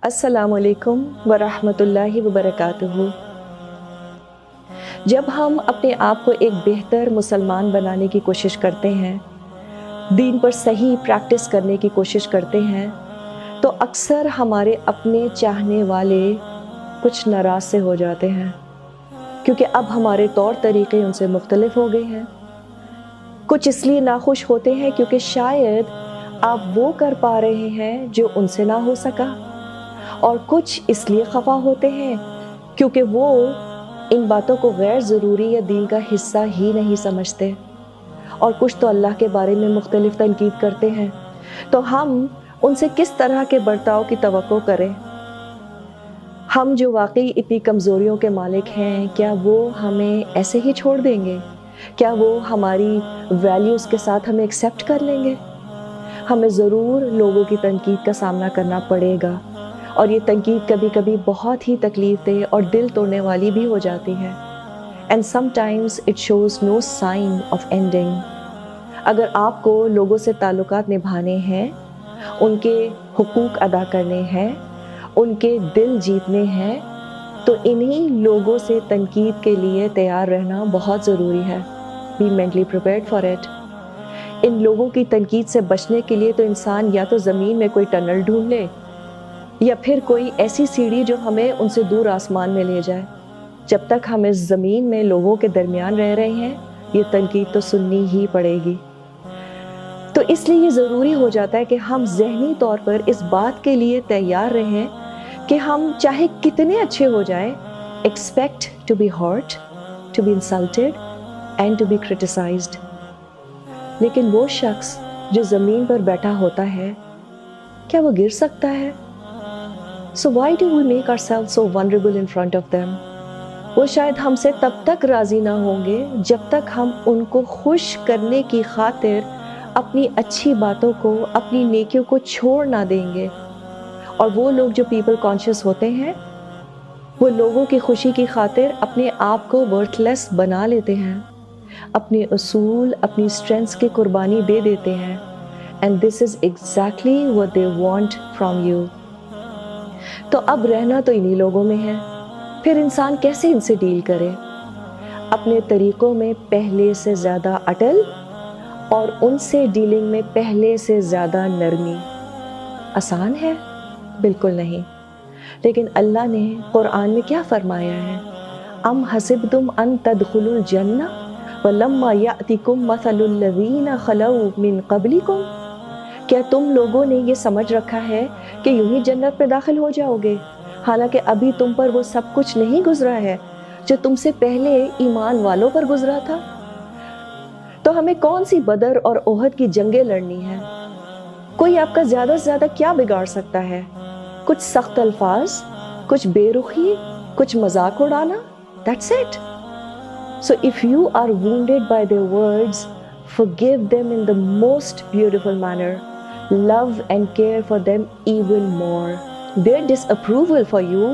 السلام علیکم ورحمۃ اللہ وبرکاتہ۔ جب ہم اپنے آپ کو ایک بہتر مسلمان بنانے کی کوشش کرتے ہیں، دین پر صحیح پریکٹس کرنے کی کوشش کرتے ہیں، تو اکثر ہمارے اپنے چاہنے والے کچھ ناراض سے ہو جاتے ہیں، کیونکہ اب ہمارے طور طریقے ان سے مختلف ہو گئے ہیں۔ کچھ اس لیے ناخوش ہوتے ہیں کیونکہ شاید آپ وہ کر پا رہے ہیں جو ان سے نہ ہو سکا، اور کچھ اس لیے خفا ہوتے ہیں کیونکہ وہ ان باتوں کو غیر ضروری یا دین کا حصہ ہی نہیں سمجھتے، اور کچھ تو اللہ کے بارے میں مختلف تنقید کرتے ہیں۔ تو ہم ان سے کس طرح کے برتاؤ کی توقع کریں؟ ہم جو واقعی اتنی کمزوریوں کے مالک ہیں، کیا وہ ہمیں ایسے ہی چھوڑ دیں گے؟ کیا وہ ہماری ویلیوز کے ساتھ ہمیں ایکسیپٹ کر لیں گے؟ ہمیں ضرور لوگوں کی تنقید کا سامنا کرنا پڑے گا، اور یہ تنقید کبھی کبھی بہت ہی تکلیف دہ اور دل توڑنے والی بھی ہو جاتی ہے۔ And sometimes it shows no sign of ending. اگر آپ کو لوگوں سے تعلقات نبھانے ہیں، ان کے حقوق ادا کرنے ہیں، ان کے دل جیتنے ہیں، تو انہی لوگوں سے تنقید کے لیے تیار رہنا بہت ضروری ہے۔ Be mentally prepared for it. ان لوگوں کی تنقید سے بچنے کے لیے تو انسان یا تو زمین میں کوئی ٹنل ڈھونڈ لے، یا پھر کوئی ایسی سیڑھی جو ہمیں ان سے دور آسمان میں لے جائے۔ جب تک ہم اس زمین میں لوگوں کے درمیان رہ رہے ہیں، یہ تنقید تو سننی ہی پڑے گی۔ تو اس لیے یہ ضروری ہو جاتا ہے کہ ہم ذہنی طور پر اس بات کے لیے تیار رہیں کہ ہم چاہے کتنے اچھے ہو جائیں، expect to be hurt, to be insulted and to be criticised. لیکن وہ شخص جو زمین پر بیٹھا ہوتا ہے، کیا وہ گر سکتا ہے؟ So why do we make ourselves so vulnerable in front of them؟ وہ شاید ہم سے تب تک راضی نہ ہوں گے جب تک ہم ان کو خوش کرنے کی خاطر اپنی اچھی باتوں کو، اپنی نیکیوں کو چھوڑ نہ دیں گے۔ اور وہ لوگ جو پیپل کانشیس ہوتے ہیں، وہ لوگوں کی خوشی کی خاطر اپنے آپ کو ورتھ لیس بنا لیتے ہیں، اپنے اصول، اپنی اسٹرینتھس کی قربانی دے دیتے ہیں۔ And this is exactly what they want from you۔ تو اب رہنا تو انہی لوگوں میں ہے، پھر انسان کیسے ان سے ڈیل کرے؟ اپنے طریقوں میں پہلے سے زیادہ اٹل، اور ان سے ڈیلنگ میں پہلے سے زیادہ نرمی۔ آسان ہے؟ بالکل نہیں۔ لیکن اللہ نے قرآن میں کیا فرمایا ہے؟ ام حسبتم ان تدخلوا الجنہ ولما یأتکم مثل الذین خلوا من قبلکم؟ کیا تم لوگوں نے یہ سمجھ رکھا ہے کہ یوں ہی جنت میں داخل ہو جاؤ گے، حالانکہ ابھی تم پر وہ سب کچھ نہیں گزرا ہے جو تم سے پہلے ایمان والوں پر گزرا تھا؟ تو ہمیں کون سی بدر اور احد کی جنگیں لڑنی ہیں؟ کوئی آپ کا زیادہ سے زیادہ کیا بگاڑ سکتا ہے؟ کچھ سخت الفاظ، کچھ بے رخی، کچھ مذاق اڑانا، that's it۔ So if you are wounded by their words, forgive them in the most beautiful manner. Love and care for them even more. Their disapproval for you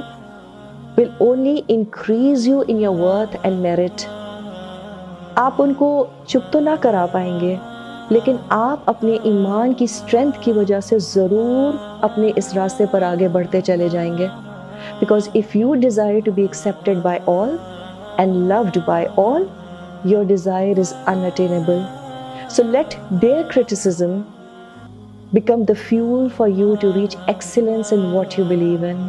will only increase you in your worth and merit۔ آپ ان کو چپ تو نہ کرا پائیں گے، لیکن آپ اپنے ایمان کی اسٹرینتھ کی وجہ سے ضرور اپنے اس راستے پر آگے بڑھتے چلے جائیں گے۔ Because if you desire to be accepted by all and loved by all, your desire is unattainable. So let their criticism become the fuel for you to reach excellence in what you believe in۔